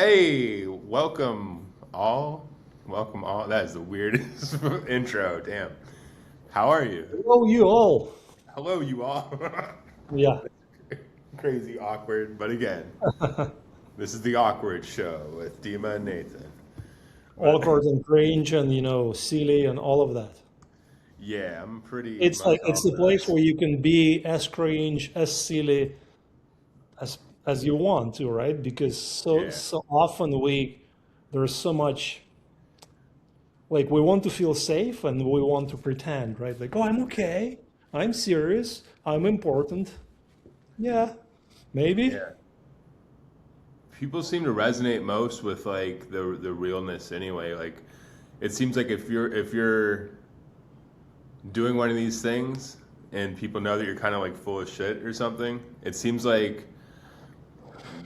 Hey, welcome all. Welcome all. That is the weirdest intro. Damn. How are you? Hello, you all. Hello, you all. Yeah, Crazy awkward, but again, this is the awkward show with Dima and Nathan. But awkward and cringe and silly and all of that. yeah, I'm pretty It's much like it's all the place that. where you can be as cringe, as silly as as you want to, right? Because Yeah, so often there's so much like we want to feel safe and we want to pretend, right? Like, oh, I'm okay, I'm serious, I'm important. Yeah, maybe. yeah. People seem to resonate most with like the realness anyway. Like, it seems like if you're doing one of these things and people know that you're kind of like full of shit or something, it seems like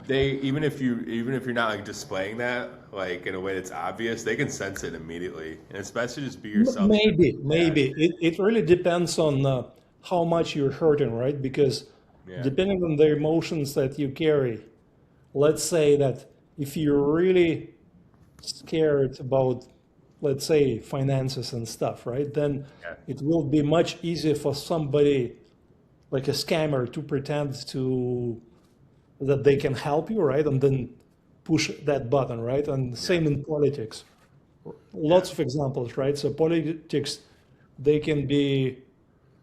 they even if you're not like displaying that like in a way that's obvious, they can sense it immediately. And it's best to just be yourself. Yeah, Maybe. It really depends on how much you're hurting, right? Because yeah, depending on the emotions that you carry, let's say that if you're really scared about, let's say, finances and stuff, right? Then yeah, it will be much easier for somebody like a scammer to pretend to that they can help you, right? And then push that button, right? And yeah, same in politics. yeah, Lots of examples, right? So politics, they can be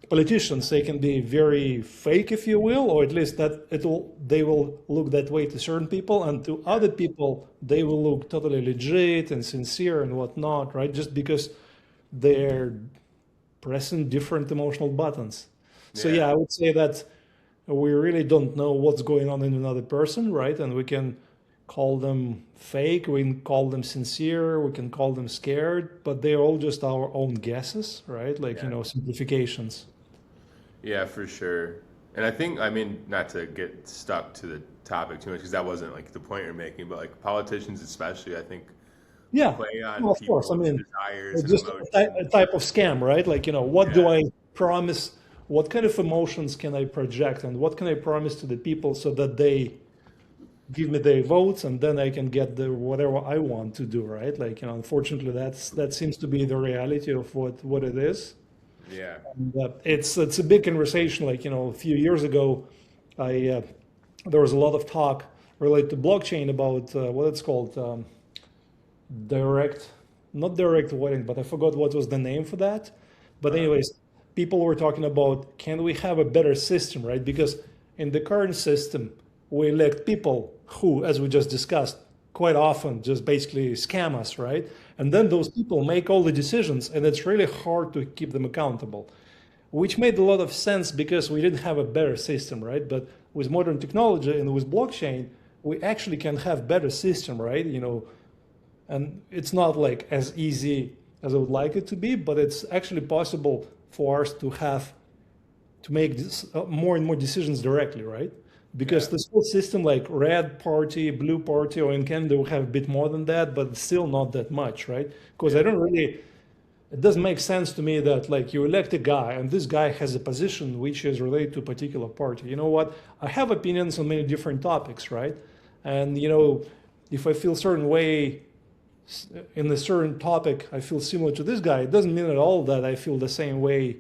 politicians, they can be very fake, if you will, or at least that they will look that way to certain people, and to yeah, other people they will look totally legit and sincere and whatnot, right? Just because they're pressing different emotional buttons. So yeah, yeah, I would say that we really don't know what's going on in another person, right? And we can call them fake, we can call them sincere, we can call them scared, but they're all just our own guesses, right? Like, yeah. simplifications. Yeah, for sure. And I think, I mean, not to get stuck to the topic too much, because that wasn't like the point you're making, but like politicians especially, I think Yeah, play on well, of course. I people's mean, desires it's and just a emotions. type of scam, right? Like, what do Yeah, I promise? What kind of emotions can I project, and what can I promise to the people so that they give me their votes, and then I can get the whatever I want to do, right? Like, unfortunately, that seems to be the reality of what it is. yeah, But it's a big conversation. Like, a few years ago, I there was a lot of talk related to blockchain about what it's called. Direct, not direct voting, but I forgot what was the name for that. But uh, anyways, people were talking about, can we have a better system, right? Because in the current system, we elect people who, as we just discussed, quite often just basically scam us, right? And then yeah, those people make all the decisions, and it's really hard to keep them accountable, which made a lot of sense because we didn't have a better system, right? But with modern technology and with blockchain, we actually can have better system, right? And it's not like as easy as I would like it to be, but it's actually possible for us to make more and more decisions directly, right? Because yeah, this whole system, like red party, blue party, or in Canada we have a bit more than that, but still not that much, right? Because I yeah, don't really, it doesn't make sense to me that like you elect a guy and this guy has a position which is related to a particular party. You know what? I have opinions on many different topics, right? And if I feel certain way in a certain topic, I feel similar to this guy, it doesn't mean at all that I feel the same way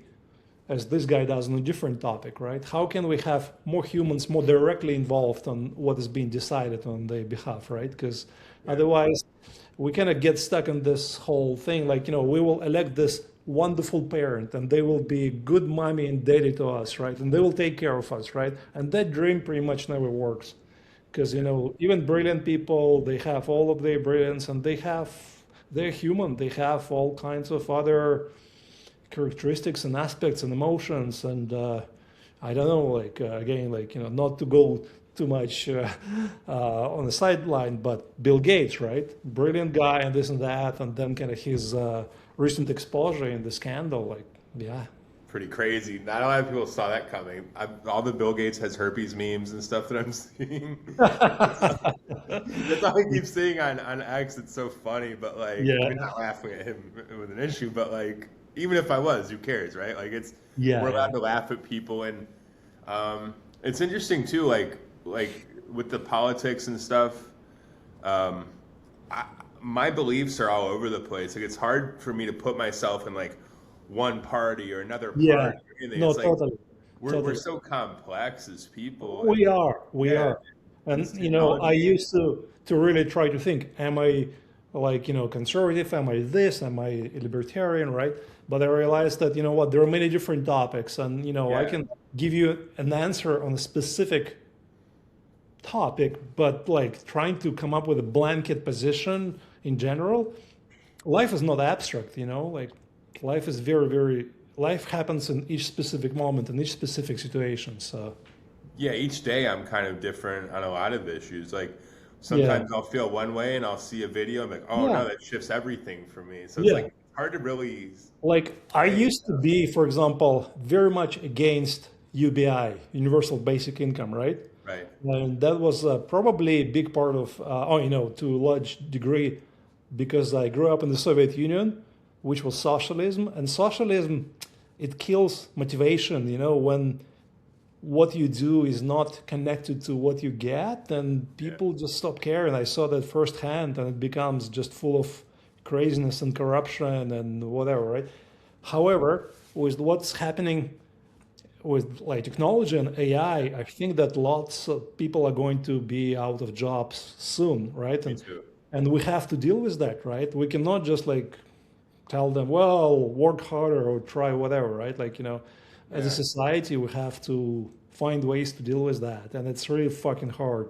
as this guy does on a different topic, right? How can we have more humans more directly involved on what is being decided on their behalf, right? Because yeah, otherwise, we kind of get stuck in this whole thing. Like, we will elect this wonderful parent and they will be good mommy and daddy to us, right? And they will take care of us, right? And that dream pretty much never works because yeah, even brilliant people, they have all of their brilliance and they're human, they have all kinds of other characteristics and aspects and emotions, and I don't know, like again, like not to go too much on the sideline, but Bill Gates, right? Brilliant guy and this and that, and then kind of his recent exposure in the scandal, like, yeah. pretty crazy. Not a lot of people saw that coming. All the Bill Gates has herpes memes and stuff that I'm seeing. That's all I keep seeing on X. It's so funny, but like, I Yeah, mean, not laughing at him with an issue, but like, even if I was, who cares, right? Like, yeah, we're allowed yeah. to laugh at people, and it's interesting too. Like with the politics and stuff. Um, I, my beliefs are all over the place. Like it's hard for me to put myself in like one party or another Yeah. party or anything. No, It's like totally. we're Totally. so complex as people, and We are, we yeah, are. and And this I technology. used to really try to think, am I like, conservative? Am I this? Am I a libertarian, right? But I realized that, what, there are many different topics and, I Yeah, can give you an answer on a specific topic, but like trying to come up with a blanket position in general, life is not abstract, like life is very, very, life happens in each specific moment, in each specific situation. So, yeah. Each day I'm kind of different on a lot of issues. Like yeah. sometimes I'll feel one way, and I'll see a video. I'm like, oh Yeah. no, that shifts everything for me. So it's Yeah. like hard to really Like I say. used to be, for example, very much against UBI, Universal Basic Income, right? Right. And that was probably a big part of, to a large degree, because I grew up in the Soviet Union, which was socialism. And socialism, it kills motivation, when what you do is not connected to what you get, then Yeah. people just stop caring. I saw that firsthand, and it becomes just full of craziness and corruption and whatever, right? However, with what's happening with like technology and AI, I think that lots of people are going to be out of jobs soon, right? Me And too. and we have to deal with that, right? We cannot just like tell them, well, work harder or try whatever, right? Like, as a Yeah. society, we have to find ways to deal with that. And it's really fucking hard.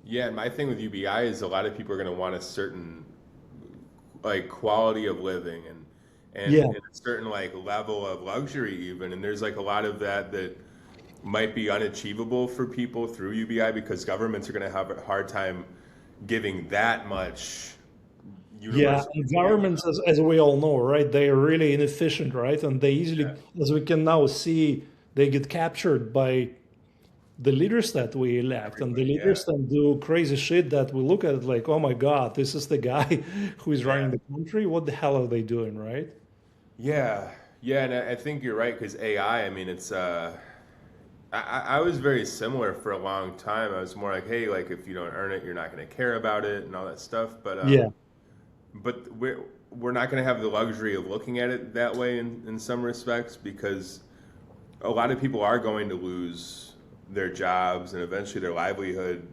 Yeah, and my thing with UBI is a lot of people are going to want a certain like quality of living Yeah. and a certain like level of luxury even, and there's like a lot of that might be unachievable for people through UBI because governments are going to have a hard time giving that much Yeah, universal and income. governments, as we all know, right, they are really inefficient, right? And they Yeah, easily, as we can now see, they get captured by the leaders that we elect. And the everybody. Yeah, leaders then do crazy shit that we look at it like, oh my God, this is the guy who is yeah, running the country. What the hell are they doing, right? yeah, yeah. And I think you're right because AI. I mean, it's. I was very similar for a long time. I was more like, hey, like if you don't earn it, you're not going to care about it and all that stuff. Yeah. But we're not going to have the luxury of looking at it that way in some respects because a lot of people are going to lose their jobs and eventually their livelihood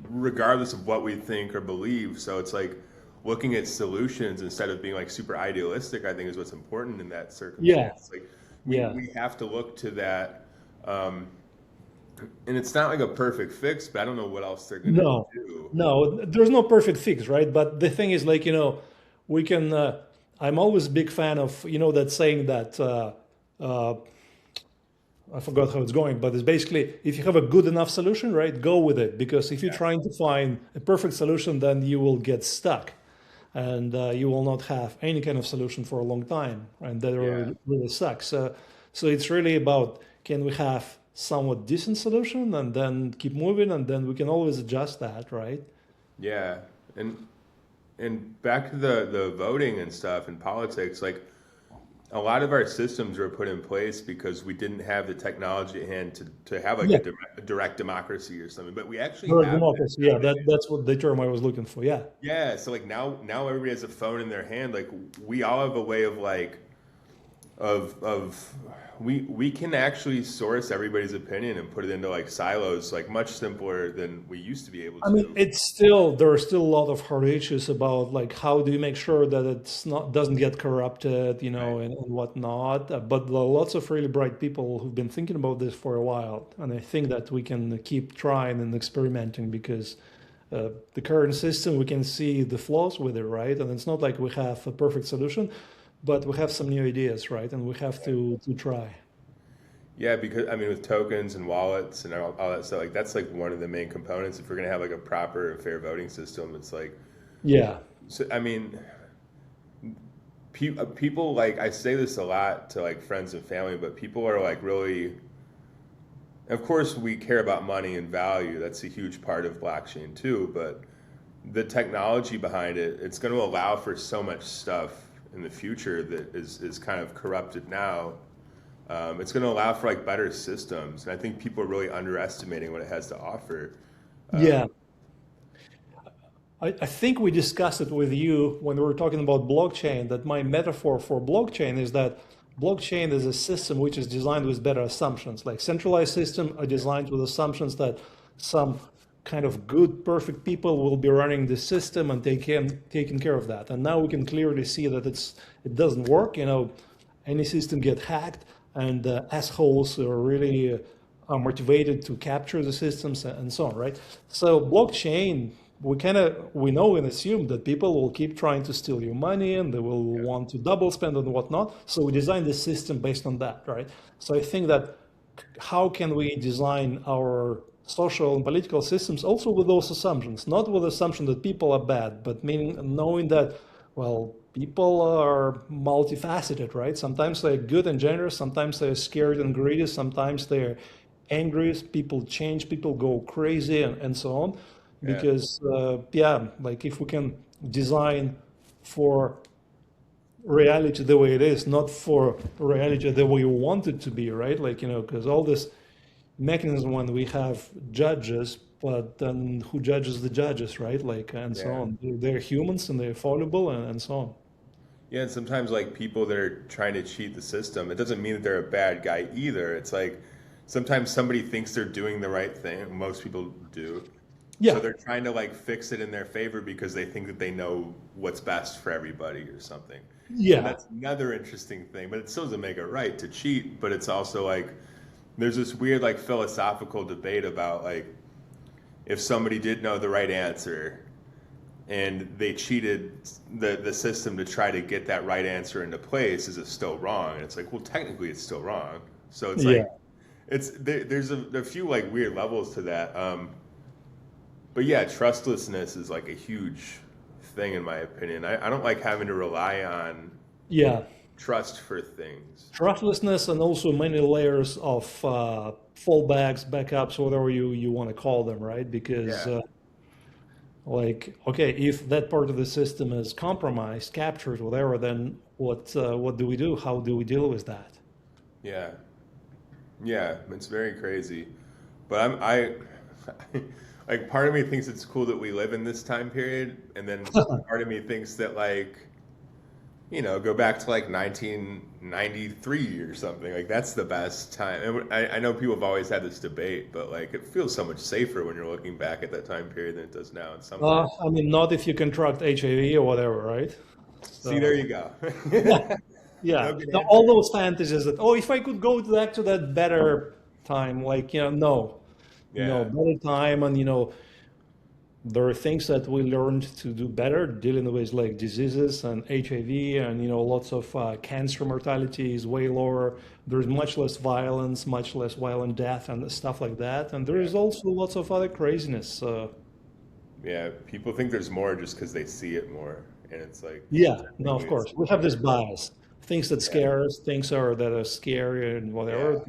regardless of what we think or believe. So it's like looking at solutions instead of being like super idealistic, I think is what's important in that Yeah. circumstance. Like Yeah. we have to look to that. Um, and it's not like a perfect fix, but I don't know what else they're going to No, do. no, there's no perfect fix, right? But the thing is, like, we can. I'm always a big fan of, that saying that uh, I forgot how it's going, but it's basically if you have a good enough solution, right, go with it. Because if you're Yeah. trying to find a perfect solution, then you will get stuck, and you will not have any kind of solution for a long time, and that Yeah. really sucks. So it's really about, can we have somewhat decent solution and then keep moving, and then we can always adjust that, right? Yeah. And back to the voting and stuff and politics, like a lot of our systems were put in place because we didn't have the technology at hand to have like Yeah, a direct democracy or something. But we actually direct have that democracy. Yeah, nowadays. that's what the term I was looking for. Yeah, Yeah. So like now everybody has a phone in their hand. Like we all have a way of like of we can actually source everybody's opinion and put it into like silos like much simpler than we used to be able I mean, to. there are still a lot of hard issues about like how do you make sure that it's not doesn't get corrupted, Right. and whatnot. But there are lots of really bright people who've been thinking about this for a while, and I think that we can keep trying and experimenting because the current system, we can see the flaws with it, right? And it's not like we have a perfect solution, but we have some new ideas, right? And we have to try. Yeah, because I mean, with tokens and wallets and all that stuff, like that's like one of the main components. If we're gonna have like a proper, fair voting system, it's like, Yeah, so, I mean, people like I say this a lot to like friends and family, but people are like really. Of course, we care about money and value. That's a huge part of blockchain too. But the technology behind it, it's going to allow for so much stuff in the future that is kind of corrupted now. It's going to allow for like better systems, and I think people are really underestimating what it has to offer. yeah. I think we discussed it with you when we were talking about blockchain, that my metaphor for blockchain is that blockchain is a system which is designed with better assumptions. Like centralized systems are designed with assumptions that some kind of good, perfect people will be running the system and taking care of that. And now we can clearly see that it doesn't work. Any system get hacked, and assholes are really are motivated to capture the systems and so on, right? So blockchain, we know and assume that people will keep trying to steal your money and they will want to double spend and whatnot. So we designed the system based on that, right? So I think that how can we design our social and political systems also with those assumptions, not with the assumption that people are bad, but meaning knowing that, well, people are multifaceted, right? Sometimes they're good and generous, sometimes they're scared and greedy, sometimes they're angry, people change, people go crazy and so on. Yeah. Because, like if we can design for reality the way it is, not for reality the way you want it to be, right? Like, because all this mechanism when we have judges, but then who judges the judges, right? Like, and so Yeah. on. They're humans and they're fallible and so on. Yeah, and sometimes like people that are trying to cheat the system, it doesn't mean that they're a bad guy either. It's like sometimes somebody thinks they're doing the right thing. Most people do. Yeah. So they're trying to like fix it in their favor because they think that they know what's best for everybody or something. Yeah. And that's another interesting thing, but it still doesn't make it right to cheat, but it's also like there's this weird like philosophical debate about like if somebody did know the right answer and they cheated the system to try to get that right answer into place, is it still wrong? And it's like, well, technically it's still wrong. So it's like there's a few like weird levels to that. But yeah, trustlessness is like a huge thing in my opinion. I don't like having to rely on trust for things. Trustlessness and also many layers of fallbacks, backups, whatever you want to call them, right? Because like, okay, if that part of the system is compromised, captured, whatever, then what do we do? How do we deal with that? Yeah, it's very crazy. But I like part of me thinks it's cool that we live in this time period, and then part of me thinks that like, go back to like 1993 or something. Like that's the best time. And I know people have always had this debate, but like it feels so much safer when you're looking back at that time period than it does now. In some ways. I mean, not if you contract HIV or whatever, right? So, See, there you go. yeah. Now, all those fantasies that, if I could go back to that better time, like, no. Better time, and there are things that we learned to do better dealing with like diseases and HIV, and lots of cancer mortality is way lower. There's much less violence, much less violent death and stuff like that, and there is also lots of other craziness. Yeah, people think there's more just because they see it more, and it's like no, of course we have this bias. Things that scare us, things that are scary and whatever.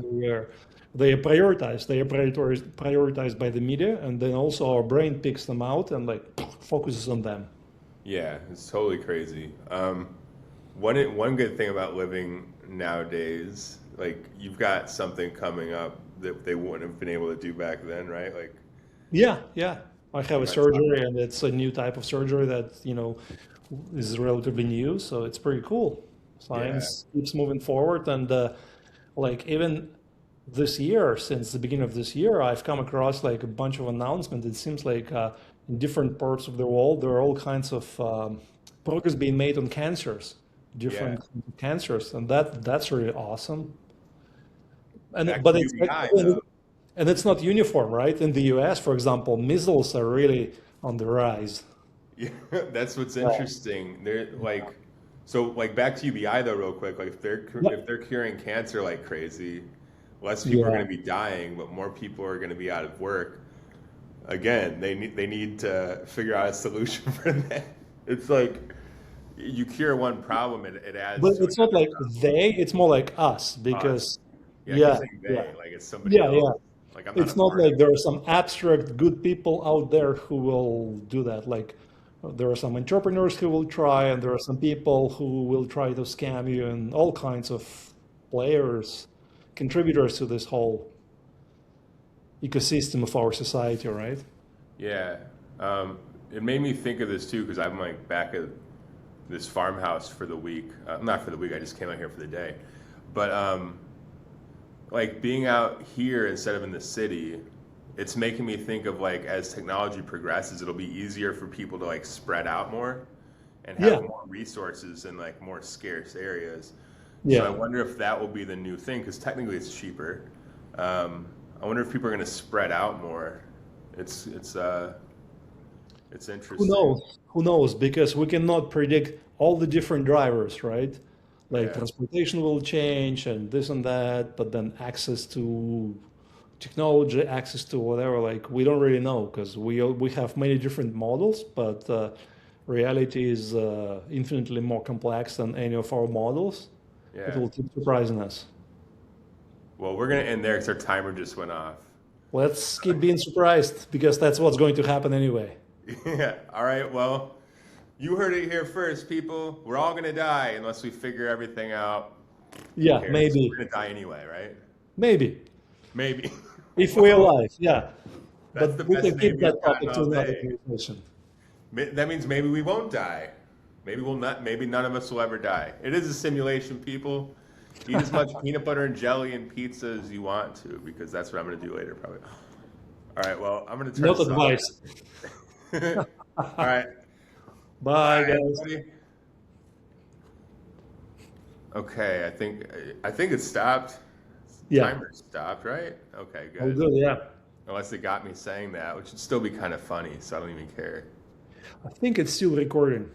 They are prioritized. They are prioritized by the media, and then also our brain picks them out and like focuses on them. Yeah, it's totally crazy. One good thing about living nowadays, like you've got something coming up that they wouldn't have been able to do back then, right? Like Yeah. I have a surgery, and it's a new type of surgery that is relatively new, so it's pretty cool. Science keeps moving forward, and like even this year, since the beginning of this year, I've come across like a bunch of announcements. It seems like in different parts of the world, there are all kinds of progress being made on cancers, different cancers, and that's really awesome. But it's not uniform, right? In the U.S., for example, measles are really on the rise. Yeah, that's what's interesting. They're like, so like back to UBI though, real quick. Like if they're curing cancer like crazy, less people are going to be dying, but more people are going to be out of work. Again, they need to figure out a solution for that. It's like you cure one problem, and it adds. But to it's not like problem. it's more like us, because You're saying they, like it's somebody else. Like I'm not it's not like there are some abstract good people out there who will do that. Like there are some entrepreneurs who will try, and there are some people who will try to scam you, and all kinds of players, contributors to this whole ecosystem of our society, right? Yeah. it made me think of this too because I'm like back at this farmhouse for the week. Not for the week. I just came out here for the day. But like being out here instead of in the city, it's making me think of like as technology progresses, it'll be easier for people to like spread out more and have more resources in like more scarce areas. So I wonder if that will be the new thing because technically it's cheaper. I wonder if people are going to spread out more. It's interesting. Who knows? Who knows? Because we cannot predict all the different drivers, right? Like transportation will change and this and that, but then access to technology, access to whatever, like we don't really know because we have many different models, but reality is infinitely more complex than any of our models. Yeah. It will keep surprising us. Well, we're going to end there because our timer just went off. Let's keep being surprised because that's what's going to happen anyway. Yeah. All right. Well, you heard it here first, people. We're all going to die unless we figure everything out. Yeah, maybe. We're going to die anyway, right? Maybe. Maybe. If we're alive, yeah. That's But the we best can keep name that we've gotten topic to all another day. conversation. That means maybe we won't die. Maybe we'll not. Maybe none of us will ever die. It is a simulation, people. Eat as much peanut butter and jelly and pizza as you want to, because that's what I'm going to do later, probably. All right. Well, I'm going to turn Not this advice. off. All right. Bye, guys. Everybody. Okay. I think it stopped. Yeah. Timer stopped, right? Okay. Oh, Good. good. Yeah. Unless it got me saying that, which would still be kind of funny, so I don't even care. I think it's still recording.